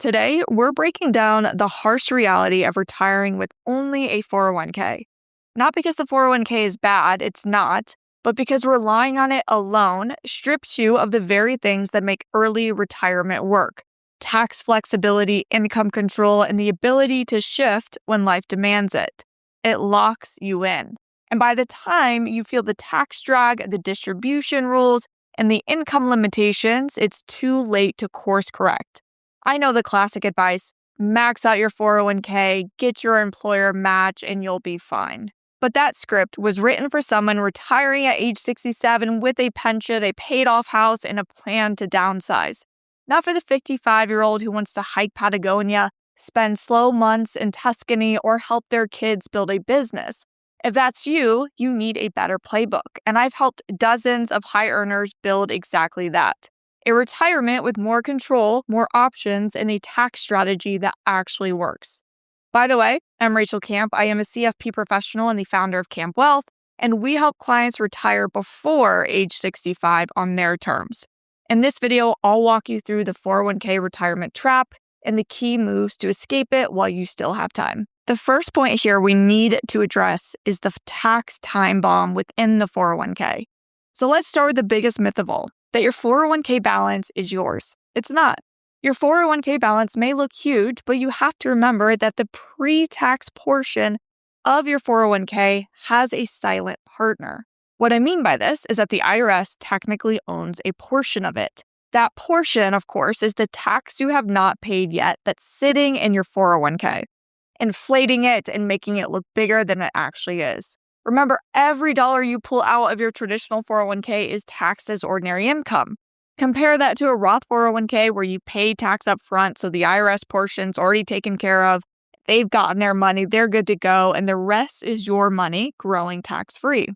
Today, we're breaking down the harsh reality of retiring with only a 401k. Not because the 401k is bad, it's not, but because relying on it alone strips you of the very things that make early retirement work: tax flexibility, income control, and the ability to shift when life demands it. It locks you in. And by the time you feel the tax drag, the distribution rules, and the income limitations, it's too late to course correct. I know the classic advice: max out your 401k, get your employer match, and you'll be fine. But that script was written for someone retiring at age 67 with a pension, a paid-off house, and a plan to downsize. Not for the 55-year-old who wants to hike Patagonia, spend slow months in Tuscany, or help their kids build a business. If that's you, you need a better playbook, and I've helped dozens of high earners build exactly that. A retirement with more control, more options, and a tax strategy that actually works. By the way, I'm Rachel Camp. I am a CFP professional and the founder of Camp Wealth, and we help clients retire before age 65 on their terms. In this video, I'll walk you through the 401k retirement trap and the key moves to escape it while you still have time. The first point here we need to address is the tax time bomb within the 401k. So let's start with the biggest myth of all, that your 401k balance is yours. It's not. Your 401k balance may look huge, but you have to remember that the pre-tax portion of your 401k has a silent partner. What I mean by this is that the IRS technically owns a portion of it. That portion, of course, is the tax you have not paid yet that's sitting in your 401k, inflating it and making it look bigger than it actually is. Remember, every dollar you pull out of your traditional 401k is taxed as ordinary income. Compare that to a Roth 401k where you pay tax up front, so the IRS portion's already taken care of. They've gotten their money, they're good to go, and the rest is your money growing tax-free.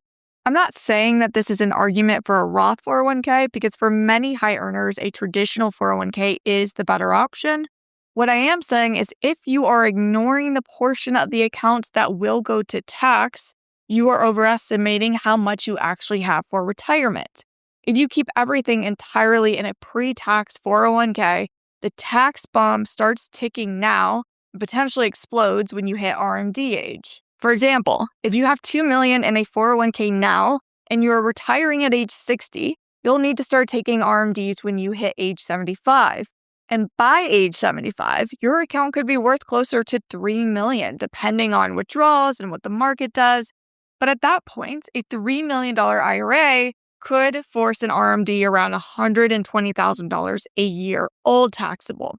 I'm not saying that this is an argument for a Roth 401k, because for many high earners, a traditional 401k is the better option. What I am saying is if you are ignoring the portion of the accounts that will go to tax, you are overestimating how much you actually have for retirement. If you keep everything entirely in a pre-tax 401k, the tax bomb starts ticking now and potentially explodes when you hit RMD age. For example, if you have $2 million in a 401k now and you're retiring at age 60, you'll need to start taking RMDs when you hit age 75. And by age 75, your account could be worth closer to $3 million, depending on withdrawals and what the market does. But at that point, a $3 million IRA could force an RMD around $120,000 a year, all taxable.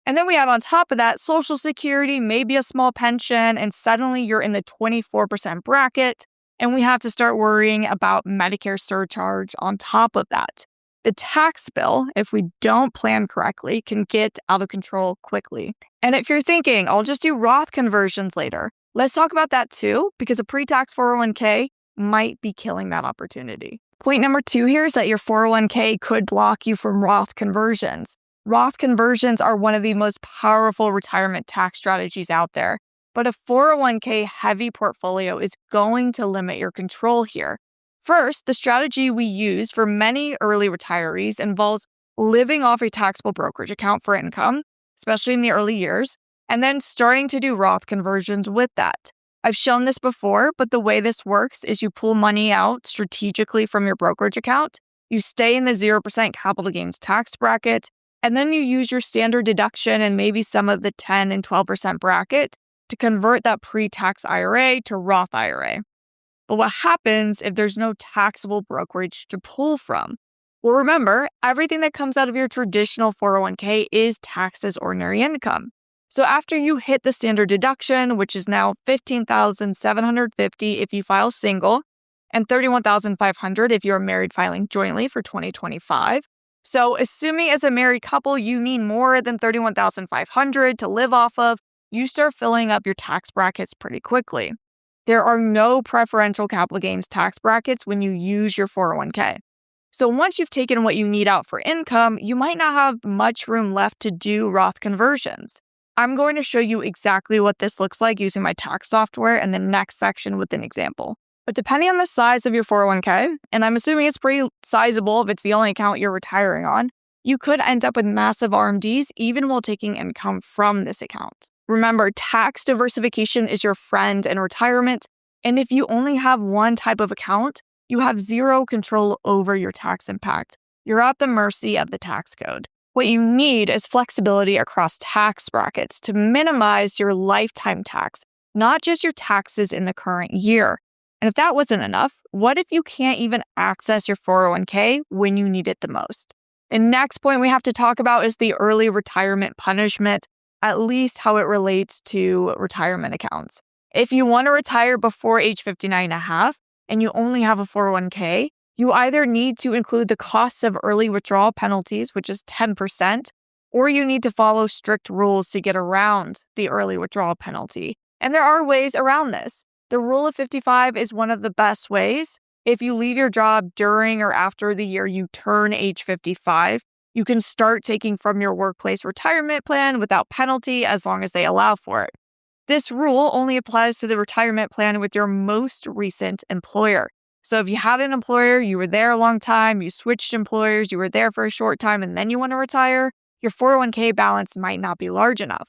And then we have on top of that Social Security, maybe a small pension, and suddenly you're in the 24% bracket, and we have to start worrying about Medicare surcharge on top of that. The tax bill, if we don't plan correctly, can get out of control quickly. And if you're thinking, I'll just do Roth conversions later, let's talk about that too, because a pre-tax 401k might be killing that opportunity. Point number 2 here is that your 401k could block you from Roth conversions. Roth conversions are one of the most powerful retirement tax strategies out there, but a 401k heavy portfolio is going to limit your control here. First, the strategy we use for many early retirees involves living off a taxable brokerage account for income, especially in the early years, and then starting to do Roth conversions with that. I've shown this before, but the way this works is you pull money out strategically from your brokerage account, you stay in the 0% capital gains tax bracket, and then you use your standard deduction and maybe some of the 10 and 12% bracket to convert that pre-tax IRA to Roth IRA. But what happens if there's no taxable brokerage to pull from? Well, remember, everything that comes out of your traditional 401k is taxed as ordinary income. So after you hit the standard deduction, which is now $15,750 if you file single, and $31,500 if you're married filing jointly for 2025. So assuming as a married couple, you need more than $31,500 to live off of, you start filling up your tax brackets pretty quickly. There are no preferential capital gains tax brackets when you use your 401k. So once you've taken what you need out for income, you might not have much room left to do Roth conversions. I'm going to show you exactly what this looks like using my tax software in the next section with an example. But depending on the size of your 401k, and I'm assuming it's pretty sizable if it's the only account you're retiring on, You could end up with massive RMDs even while taking income from this account. Remember, tax diversification is your friend in retirement, and if you only have one type of account, you have zero control over your tax impact. You're at the mercy of the tax code. What you need is flexibility across tax brackets to minimize your lifetime tax, not just your taxes in the current year. And if that wasn't enough, what if you can't even access your 401k when you need it the most? The next point we have to talk about is the early retirement punishment, at least how it relates to retirement accounts. If you want to retire before age 59 and a half and you only have a 401k, you either need to include the costs of early withdrawal penalties, which is 10%, or you need to follow strict rules to get around the early withdrawal penalty. And there are ways around this. The rule of 55 is one of the best ways. If you leave your job during or after the year you turn age 55, you can start taking from your workplace retirement plan without penalty as long as they allow for it. This rule only applies to the retirement plan with your most recent employer. So if you had an employer, you were there a long time, you switched employers, you were there for a short time, and then you want to retire, your 401k balance might not be large enough.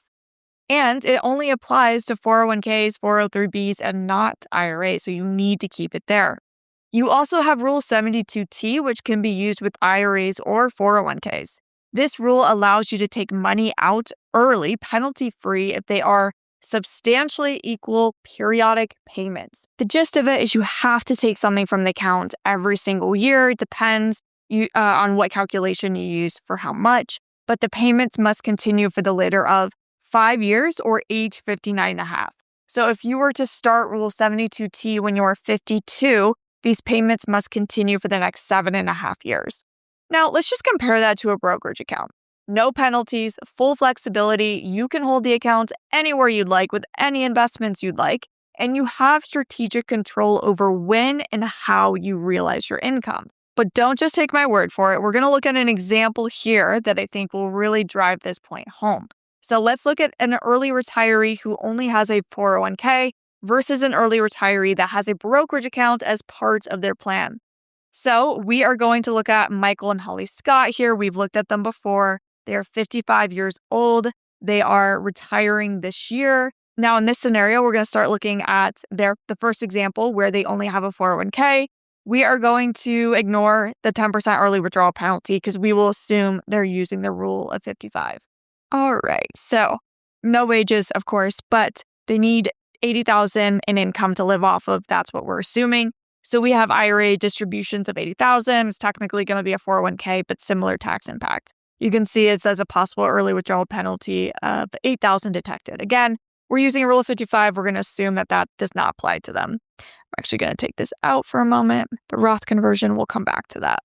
And it only applies to 401ks, 403bs, and not IRAs, so you need to keep it there. You also have Rule 72T, which can be used with IRAs or 401ks. This rule allows you to take money out early, penalty-free, if they are substantially equal periodic payments. The gist of it is you have to take something from the account every single year. It depends on what calculation you use for how much, but the payments must continue for the later of 5 years or age 59 and a half. So if you were to start Rule 72T when you're 52, these payments must continue for the next 7.5 years. Now, let's just compare that to a brokerage account. No penalties, full flexibility. You can hold the account anywhere you'd like with any investments you'd like, and you have strategic control over when and how you realize your income. But don't just take my word for it. We're going to look at an example here that I think will really drive this point home. So let's look at an early retiree who only has a 401k versus an early retiree that has a brokerage account as part of their plan. So we are going to look at Michael and Holly Scott here. We've looked at them before. They are 55 years old. They are retiring this year. Now, in this scenario, we're going to start looking at the first example where they only have a 401k. We are going to ignore the 10% early withdrawal penalty because we will assume they're using the rule of 55. All right, so no wages, of course, but they need $80,000 in income to live off of. That's what we're assuming. So we have IRA distributions of $80,000. It's technically going to be a 401k, but similar tax impact. You can see it says a possible early withdrawal penalty of $8,000 detected. Again, we're using a rule of 55. We're going to assume that that does not apply to them. We're actually going to take this out for a moment. The Roth conversion, we'll come back to that.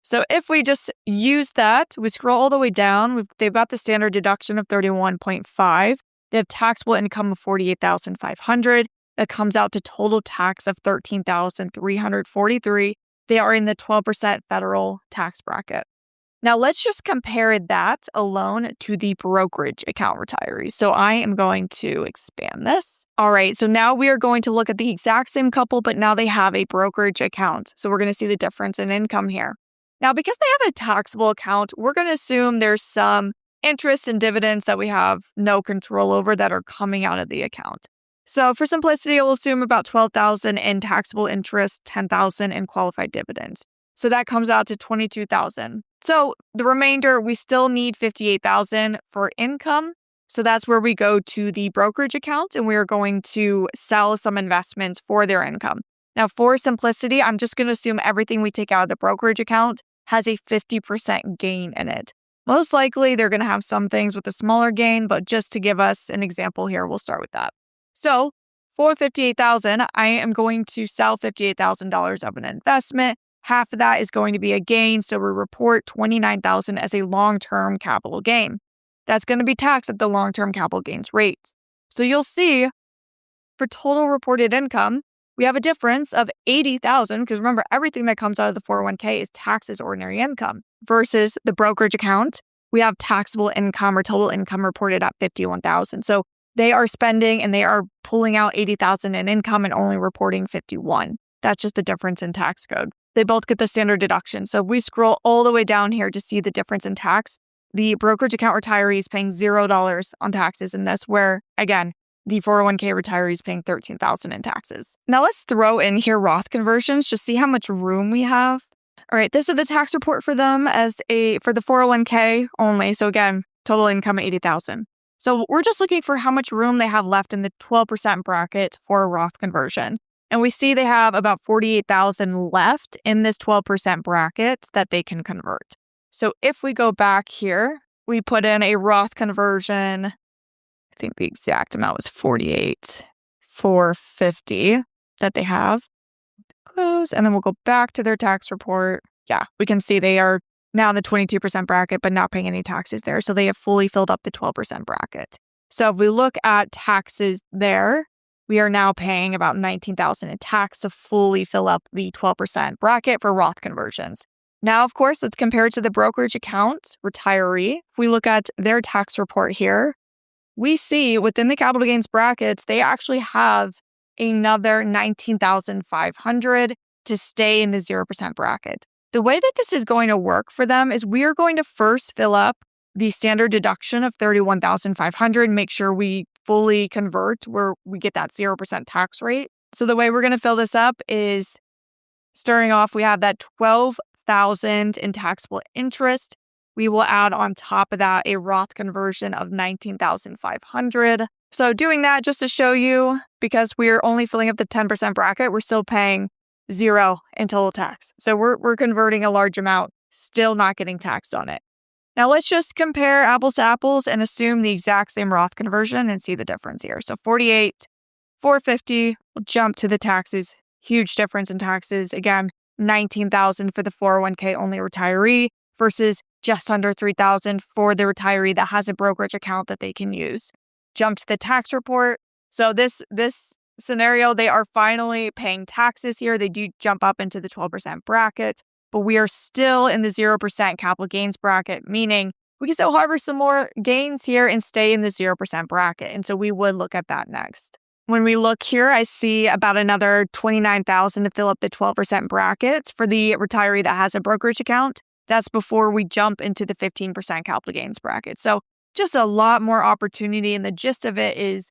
So if we just use that, we scroll all the way down. They've got the standard deduction of 31.5. They have taxable income of $48,500. That comes out to total tax of $13,343. They are in the 12% federal tax bracket. Now, let's just compare that alone to the brokerage account retirees. So I am going to expand this. All right, so now we are going to look at the exact same couple, but now they have a brokerage account. So we're going to see the difference in income here. Now, because they have a taxable account, we're going to assume there's some interest and dividends that we have no control over that are coming out of the account. So for simplicity, we'll assume about $12,000 in taxable interest, $10,000 in qualified dividends. So that comes out to $22,000. So the remainder, we still need $58,000 for income. So that's where we go to the brokerage account and we are going to sell some investments for their income. Now, for simplicity, I'm just going to assume everything we take out of the brokerage account has a 50% gain in it. Most likely, they're going to have some things with a smaller gain, but just to give us an example here, we'll start with that. So for $58,000, I am going to sell $58,000 of an investment. Half of that is going to be a gain, so we report $29,000 as a long-term capital gain. That's going to be taxed at the long-term capital gains rate. So you'll see for total reported income, we have a difference of $80,000 because remember, everything that comes out of the 401k is taxed as ordinary income versus the brokerage account. We have taxable income or total income reported at $51,000. So they are spending and they are pulling out $80,000 in income and only reporting $51,000. That's just the difference in tax code. they both get the standard deduction. So if we scroll all the way down here to see the difference in tax, the brokerage account retiree is paying $0 on taxes in this, where, again, the 401k retiree is paying $13,000 in taxes. Now let's throw in here Roth conversions, just see how much room we have. All right, this is the tax report for them for the 401k only. So again, total income $80,000. So we're just looking for how much room they have left in the 12% bracket for a Roth conversion. And we see they have about $48,000 left in this 12% bracket that they can convert. So if we go back here, we put in a Roth conversion. I think the exact amount was $48,450 that they have. Close, and then we'll go back to their tax report. Yeah, we can see they are now in the 22% bracket, but not paying any taxes there. So they have fully filled up the 12% bracket. So if we look at taxes there, we are now paying about $19,000 in tax to fully fill up the 12% bracket for Roth conversions. Now, of course, let's compare it to the brokerage account retiree. If we look at their tax report here, we see within the capital gains brackets, they actually have another $19,500 to stay in the 0% bracket. The way that this is going to work for them is we are going to first fill up the standard deduction of $31,500, make sure we fully convert where we get that 0% tax rate. So the way we're going to fill this up is starting off, we have that $12,000 in taxable interest. We will add on top of that a Roth conversion of $19,500. So doing that just to show you, because we're only filling up the 10% bracket, we're still paying $0 in total tax. So we're converting a large amount, still not getting taxed on it. Now let's just compare apples to apples and assume the exact same Roth conversion and see the difference here. So $48,450, we'll jump to the taxes. Huge difference in taxes. Again, $19,000 for the 401k only retiree versus just under $3,000 for the retiree that has a brokerage account that they can use. Jump to the tax report. So this scenario, they are finally paying taxes here. They do jump up into the 12% bracket, but we are still in the 0% capital gains bracket, meaning we can still harvest some more gains here and stay in the 0% bracket. And so we would look at that next. When we look here, I see about another $29,000 to fill up the 12% bracket for the retiree that has a brokerage account. That's before we jump into the 15% capital gains bracket. So just a lot more opportunity. And the gist of it is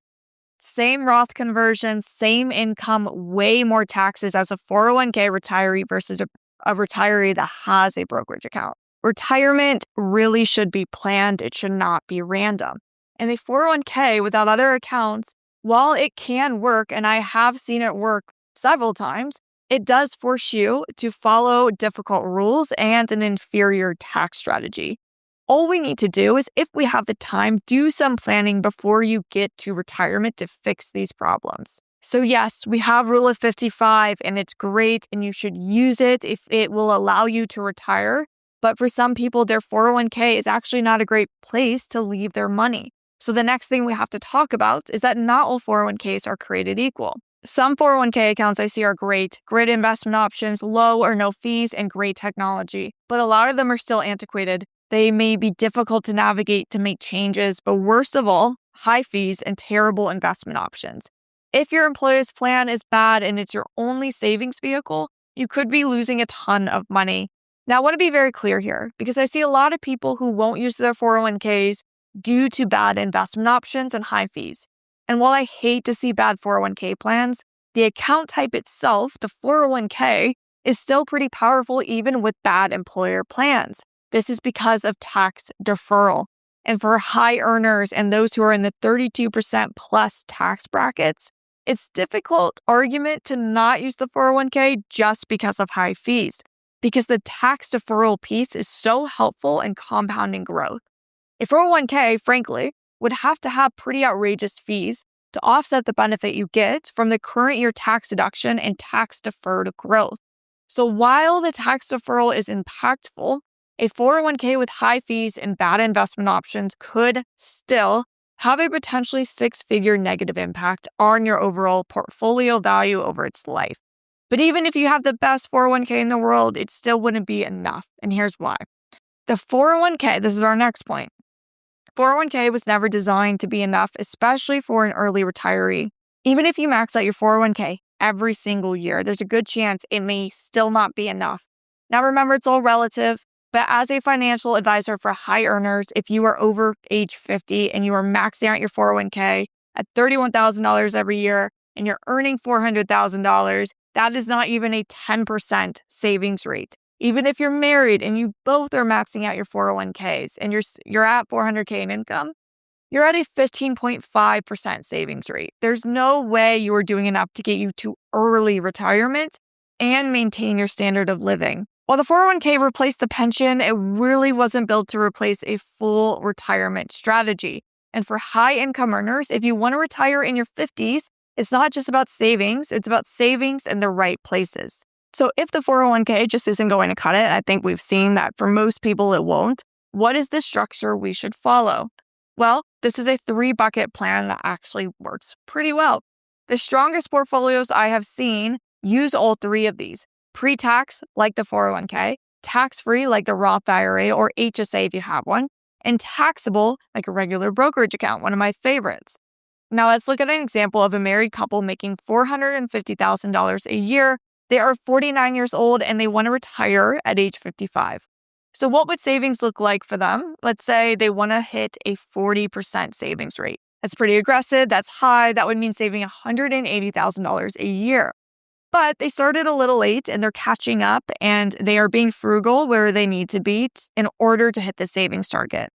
same Roth conversion, same income, way more taxes as a 401k retiree versus a retiree that has a brokerage account. Retirement really should be planned. It should not be random. And the 401k without other accounts, while it can work, and I have seen it work several times, it does force you to follow difficult rules and an inferior tax strategy. All we need to do is, if we have the time, do some planning before you get to retirement to fix these problems. So yes, we have Rule of 55 and it's great and you should use it if it will allow you to retire. But for some people, their 401k is actually not a great place to leave their money. So the next thing we have to talk about is that not all 401ks are created equal. Some 401k accounts I see are great investment options, low or no fees, and great technology. But a lot of them are still antiquated. They may be difficult to navigate to make changes, but worst of all, high fees and terrible investment options. If your employer's plan is bad and it's your only savings vehicle, you could be losing a ton of money. Now, I want to be very clear here because I see a lot of people who won't use their 401ks due to bad investment options and high fees. And while I hate to see bad 401k plans, the account type itself, the 401k, is still pretty powerful even with bad employer plans. This is because of tax deferral. And for high earners and those who are in the 32% plus tax brackets, it's a difficult argument to not use the 401k just because of high fees, because the tax deferral piece is so helpful in compounding growth. A 401k, frankly, would have to have pretty outrageous fees to offset the benefit you get from the current year tax deduction and tax deferred growth. So while the tax deferral is impactful, a 401k with high fees and bad investment options could still have a potentially six-figure negative impact on your overall portfolio value over its life. But even if you have the best 401k in the world, it still wouldn't be enough. And here's why. The 401k, this is our next point. 401k was never designed to be enough, especially for an early retiree. Even if you max out your 401k, every single year. There's a good chance it may still not be enough. Now remember, it's all relative, but as a financial advisor for high earners, if you are over age 50 and you are maxing out your 401k at $31,000 every year and you're earning $400,000, that is not even a 10% savings rate. Even if you're married and you both are maxing out your 401ks and you're at 400k in income, you're at a 15.5% savings rate. There's no way you are doing enough to get you to early retirement and maintain your standard of living. While the 401k replaced the pension, it really wasn't built to replace a full retirement strategy. And for high income earners, if you want to retire in your 50s, it's not just about savings, it's about savings in the right places. So if the 401k just isn't going to cut it, I think we've seen that for most people it won't, what is the structure we should follow? Well, this is a 3-bucket plan that actually works pretty well. The strongest portfolios I have seen use all 3 of these. Pre-tax, like the 401k, tax-free, like the Roth IRA or HSA if you have one, and taxable, like a regular brokerage account, one of my favorites. Now let's look at an example of a married couple making $450,000 a year. They are 49 years old and they want to retire at age 55. So what would savings look like for them? Let's say they want to hit a 40% savings rate. That's pretty aggressive. That's high. That would mean saving $180,000 a year. But they started a little late and they're catching up and they are being frugal where they need to be in order to hit the savings target.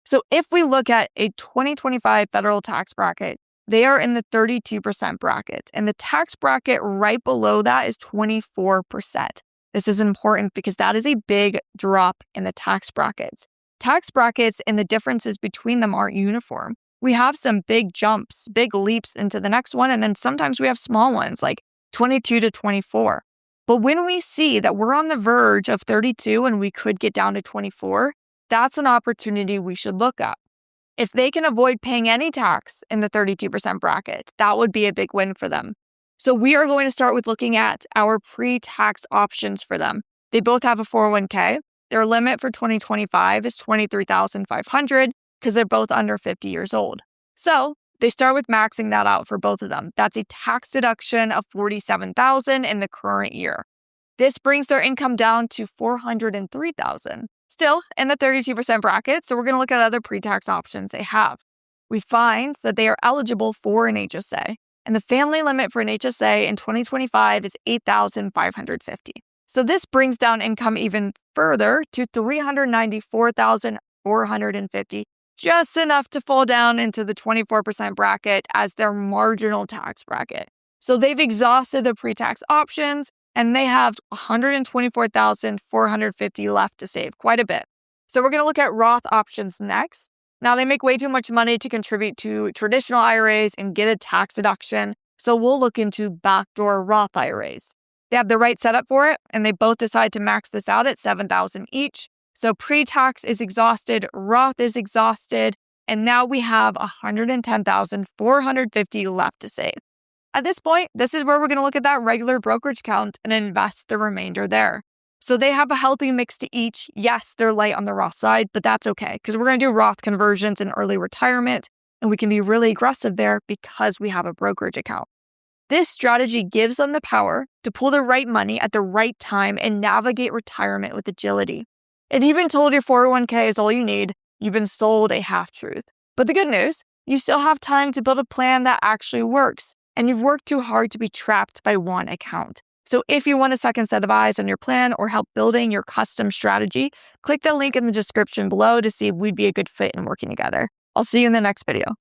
So if we look at a 2025 federal tax bracket, they are in the 32% bracket, and the tax bracket right below that is 24%. This is important because that is a big drop in the tax brackets. Tax brackets and the differences between them aren't uniform. We have some big jumps, big leaps into the next one, and then sometimes we have small ones like 22 to 24. But when we see that we're on the verge of 32 and we could get down to 24, that's an opportunity we should look at. If they can avoid paying any tax in the 32% bracket, that would be a big win for them. So we are going to start with looking at our pre-tax options for them. They both have a 401k. Their limit for 2025 is $23,500 because they're both under 50 years old. So they start with maxing that out for both of them. That's a tax deduction of $47,000 in the current year. This brings their income down to $403,000. Still in the 32% bracket, so we're going to look at other pre-tax options they have. We find that they are eligible for an HSA, and the family limit for an HSA in 2025 is $8,550. So this brings down income even further to $394,450, just enough to fall down into the 24% bracket as their marginal tax bracket. So they've exhausted the pre-tax options, and they have $124,450 left to save, quite a bit. So we're going to look at Roth options next. Now, they make way too much money to contribute to traditional IRAs and get a tax deduction, so we'll look into backdoor Roth IRAs. They have the right setup for it, and they both decide to max this out at $7,000 each. So pre-tax is exhausted, Roth is exhausted, and now we have $110,450 left to save. At this point, this is where we're going to look at that regular brokerage account and invest the remainder there. So they have a healthy mix to each. Yes, they're light on the Roth side, but that's okay because we're going to do Roth conversions in early retirement, and we can be really aggressive there because we have a brokerage account. This strategy gives them the power to pull the right money at the right time and navigate retirement with agility. If you've been told your 401k is all you need, you've been sold a half-truth. But the good news, you still have time to build a plan that actually works. And you've worked too hard to be trapped by one account. So if you want a second set of eyes on your plan or help building your custom strategy, click the link in the description below to see if we'd be a good fit in working together. I'll see you in the next video.